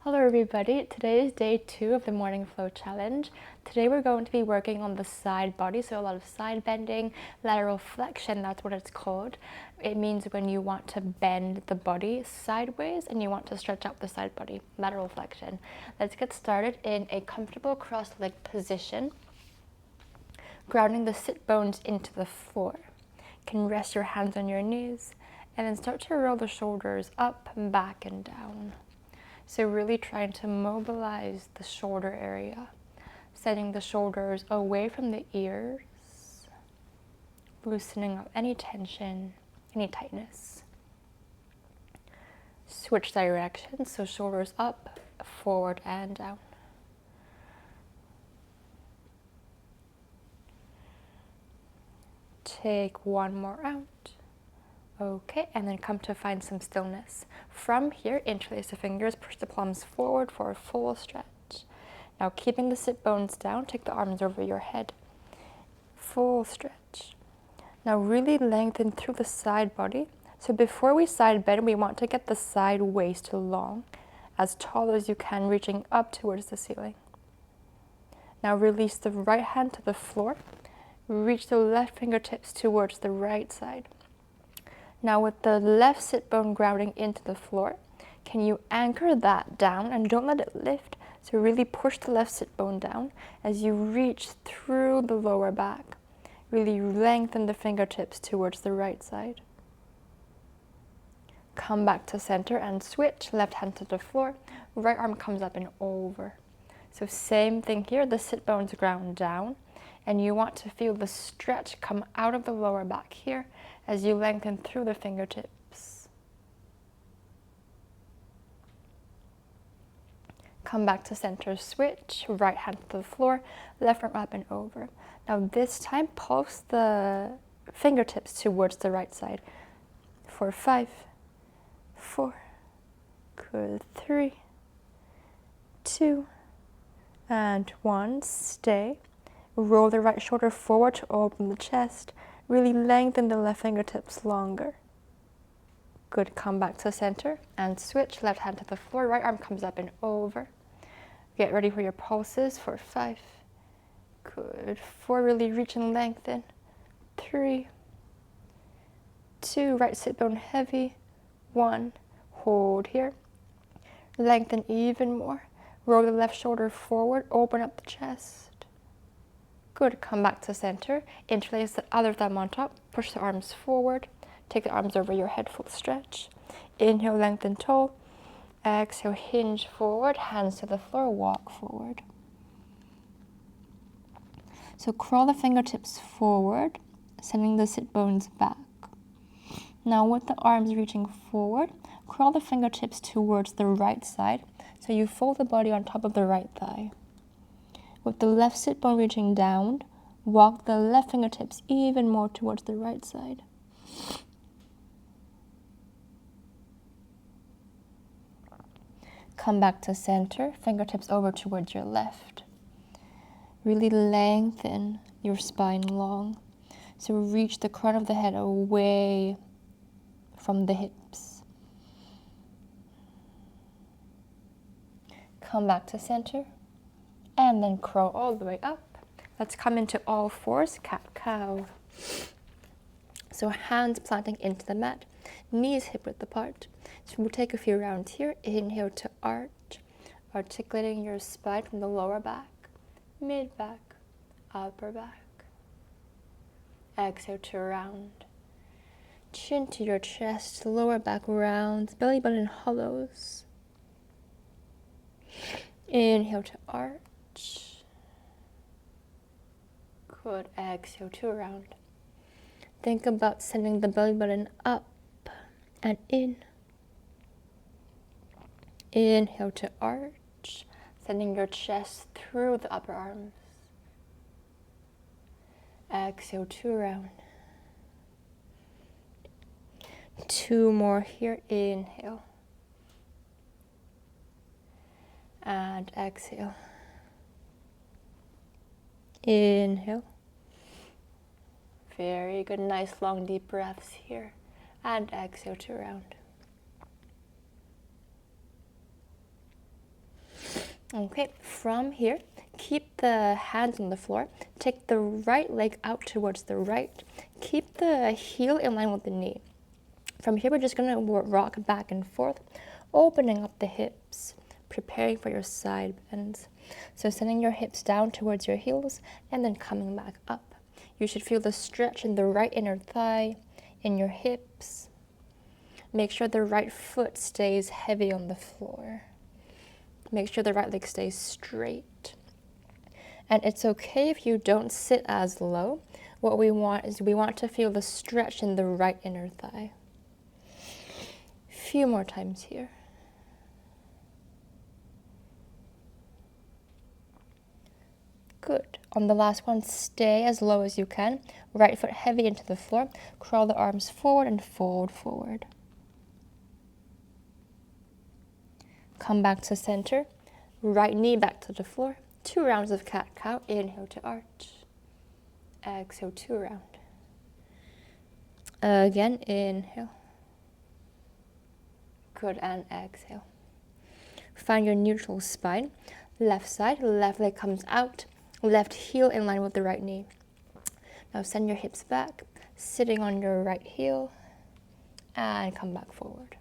Hello everybody, today is day 2 of the morning flow challenge. Today we're going to be working on the side body, so a lot of side bending, lateral flexion, that's what it's called. It means when you want to bend the body sideways and you want to stretch out the side body, lateral flexion. Let's get started in a comfortable cross-legged position, grounding the sit bones into the floor. You can rest your hands on your knees and then start to roll the shoulders up, back, and down. So really trying to mobilize the shoulder area, setting the shoulders away from the ears, loosening up any tension, any tightness. Switch directions, so shoulders up, forward, and down. Take one more out. Okay, and then come to find some stillness. From here, interlace the fingers, push the palms forward for a full stretch. Now keeping the sit bones down, take the arms over your head. Full stretch. Now really lengthen through the side body. So before we side bend, we want to get the side waist long, as tall as you can, reaching up towards the ceiling. Now release the right hand to the floor. Reach the left fingertips towards the right side. Now with the left sit bone grounding into the floor, can you anchor that down and don't let it lift? So really push the left sit bone down as you reach through the lower back. Really lengthen the fingertips towards the right side. Come back to center and switch, left hand to the floor, right arm comes up and over. So same thing here, the sit bones ground down, and you want to feel the stretch come out of the lower back here as you lengthen through the fingertips. Come back to center, switch, right hand to the floor, left arm up and over. Now this time, pulse the fingertips towards the right side. For 5, 4, good, 3, 2, and 1, stay. Roll the right shoulder forward to open the chest. Really lengthen the left fingertips longer. Good, come back to center and switch, left hand to the floor, right arm comes up and over. Get ready for your pulses for 5. Good, 4, really reach and lengthen. 3, 2, right sit bone heavy. 1, hold here. Lengthen even more. Roll the left shoulder forward, open up the chest. Good, come back to center, interlace the other thumb on top, push the arms forward, take the arms over your head, full stretch. Inhale, lengthen tall. Exhale, hinge forward, hands to the floor, walk forward. So crawl the fingertips forward, sending the sit bones back. Now with the arms reaching forward, crawl the fingertips towards the right side, so you fold the body on top of the right thigh. With the left sit bone reaching down, walk the left fingertips even more towards the right side. Come back to center, fingertips over towards your left. Really lengthen your spine long. So reach the crown of the head away from the hips. Come back to center. And then crawl all the way up. Let's come into all fours, cat-cow. So hands planting into the mat, knees hip-width apart. So we'll take a few rounds here. Inhale to arch, articulating your spine from the lower back, mid-back, upper back. Exhale to round. Chin to your chest, lower back rounds, belly button hollows. Inhale to arch. Good, exhale to round. Think about sending the belly button up and in. Inhale to arch, sending your chest through the upper arms. Exhale to round. 2 more here, inhale. And exhale. Inhale. Very good, nice long deep breaths here. And exhale to round. Okay, from here, keep the hands on the floor. Take the right leg out towards the right. Keep the heel in line with the knee. From here, we're just going to rock back and forth, opening up the hips, preparing for your side bends. So sending your hips down towards your heels and then coming back up. You should feel the stretch in the right inner thigh, in your hips. Make sure the right foot stays heavy on the floor. Make sure the right leg stays straight. And it's okay if you don't sit as low. What we want is we want to feel the stretch in the right inner thigh. Few more times here. Good. On the last one, stay as low as you can. Right foot heavy into the floor. Crawl the arms forward and fold forward. Come back to center. Right knee back to the floor. 2 rounds of cat-cow. Inhale to arch. Exhale, 2 round. Again, inhale. Good, and exhale. Find your neutral spine. Left side, left leg comes out. Left heel in line with the right knee. Now send your hips back, sitting on your right heel, and come back forward.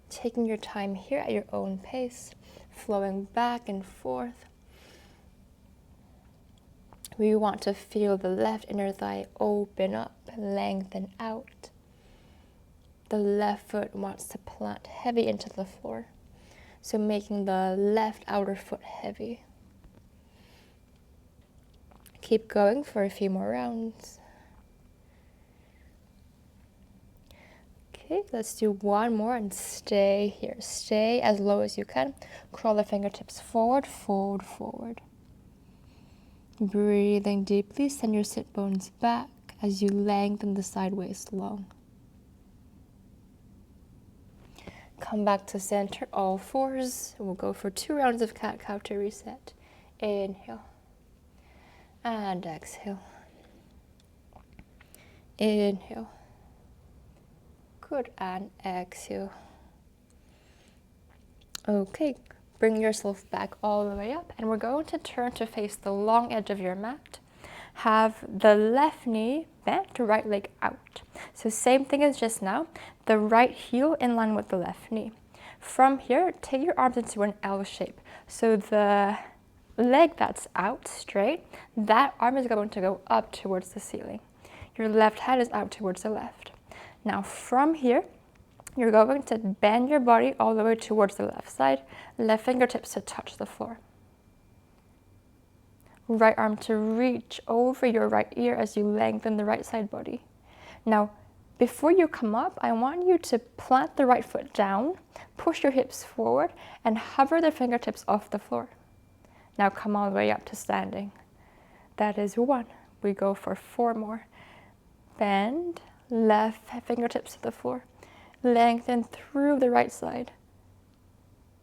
Taking your time here at your own pace, flowing back and forth. We want to feel the left inner thigh open up, lengthen out. The left foot wants to plant heavy into the floor, so making the left outer foot heavy. Keep going for a few more rounds. Okay, let's do one more and stay here. Stay as low as you can. Crawl the fingertips forward, fold forward. Breathing deeply, send your sit bones back as you lengthen the side waist long. Come back to center, all fours. We'll go for 2 rounds of cat-cow to reset. Inhale. And exhale. Inhale. Good, and exhale. Okay, bring yourself back all the way up, and we're going to turn to face the long edge of your mat. Have the left knee bent, right leg out. So same thing as just now, the right heel in line with the left knee. From here, take your arms into an L shape. So the leg that's out straight, that arm is going to go up towards the ceiling. Your left hand is out towards the left. Now from here, you're going to bend your body all the way towards the left side, left fingertips to touch the floor. Right arm to reach over your right ear as you lengthen the right side body. Now, before you come up, I want you to plant the right foot down, push your hips forward, and hover the fingertips off the floor. Now come all the way up to standing. That is 1. We go for 4 more. Bend, left fingertips to the floor. Lengthen through the right side.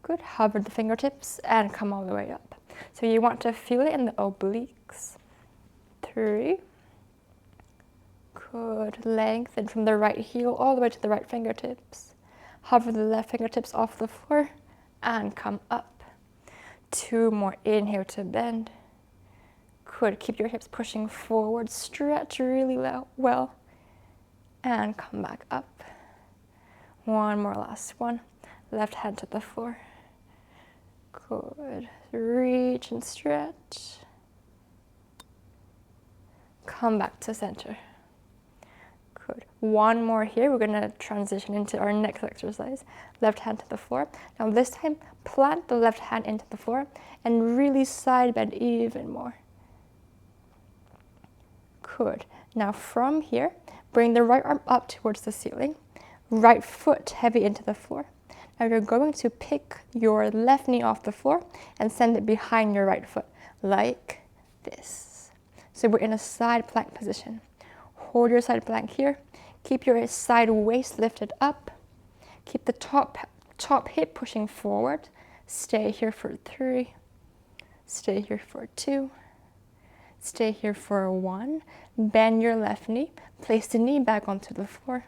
Good, hover the fingertips and come all the way up. So you want to feel it in the obliques. 3. Good, lengthen from the right heel all the way to the right fingertips. Hover the left fingertips off the floor and come up. 2 more, inhale to bend. Good, keep your hips pushing forward, stretch really well, and come back up. 1 more, last one. Left hand to the floor. Good, reach and stretch. Come back to center. Good, 1 more here. We're gonna transition into our next exercise. Left hand to the floor. Now this time, plant the left hand into the floor and really side bend even more. Good, now from here, bring the right arm up towards the ceiling. Right foot heavy into the floor. Now you're going to pick your left knee off the floor and send it behind your right foot, like this. So we're in a side plank position. Hold your side plank here. Keep your side waist lifted up. Keep the top hip pushing forward. Stay here for 3. Stay here for 2. Stay here for 1. Bend your left knee. Place the knee back onto the floor.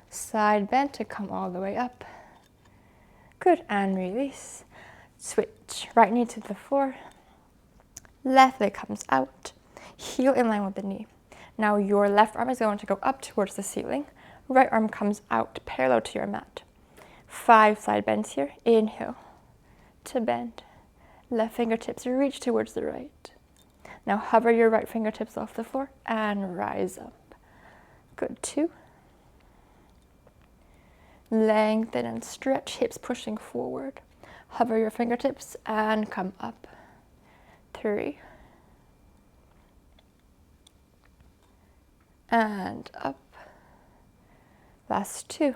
Side bend to come all the way up. Good, and release. Switch, right knee to the floor, left leg comes out, heel in line with the knee. Now your left arm is going to go up towards the ceiling, right arm comes out parallel to your mat. 5 side bends here, inhale to bend, left fingertips reach towards the right. Now hover your right fingertips off the floor and rise up. Good, 2. Lengthen and stretch, hips pushing forward. Hover your fingertips and come up. 3. And up. Last 2.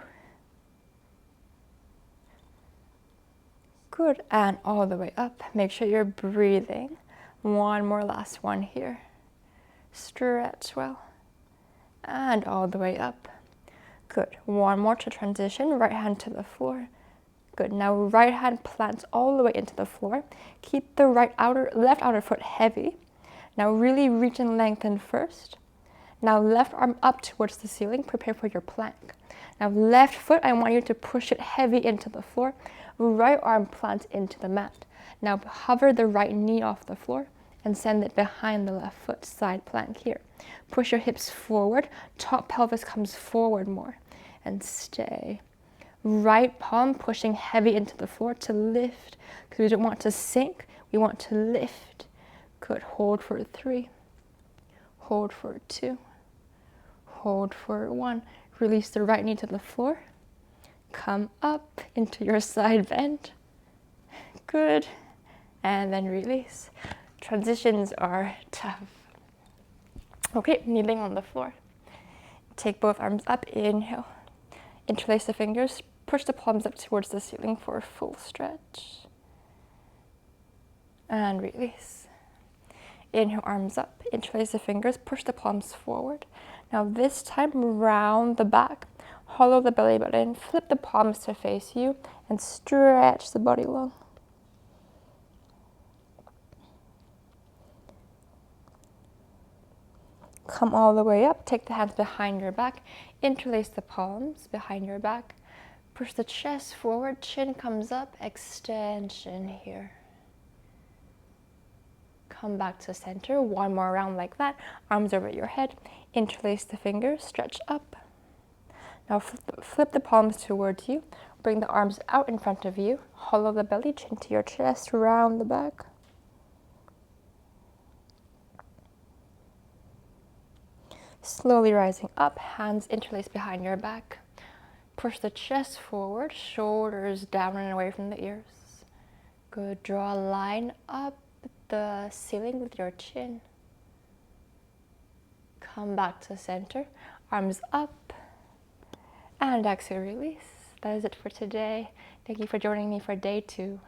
Good, and all the way up. Make sure you're breathing. One more, last one here. Stretch well. And all the way up. Good. One more to transition. Right hand to the floor. Good. Now right hand plants all the way into the floor. Keep the left outer foot heavy. Now really reach and lengthen first. Now left arm up towards the ceiling. Prepare for your plank. Now left foot, I want you to push it heavy into the floor. Right arm plants into the mat. Now hover the right knee off the floor and send it behind the left foot, side plank here. Push your hips forward, top pelvis comes forward more, and stay. Right palm pushing heavy into the floor to lift, because we don't want to sink, we want to lift. Good, hold for 3, hold for 2, hold for 1. Release the right knee to the floor, come up into your side bend. Good, and then release. Transitions are tough. Okay, kneeling on the floor. Take both arms up, inhale. Interlace the fingers, push the palms up towards the ceiling for a full stretch. And release. Inhale, arms up, interlace the fingers, push the palms forward. Now this time, round the back, hollow the belly button, flip the palms to face you, and stretch the body long. Come all the way up, take the hands behind your back, interlace the palms behind your back, push the chest forward, chin comes up, extension here. Come back to center, one more round like that, arms over your head, interlace the fingers, stretch up. Now flip the palms towards you, bring the arms out in front of you, hollow the belly, chin to your chest, round the back. Slowly rising up, hands interlaced behind your back. Push the chest forward, shoulders down and away from the ears. Good, draw a line up the ceiling with your chin. Come back to center, arms up, and exhale, release. That is it for today. Thank you for joining me for day 2.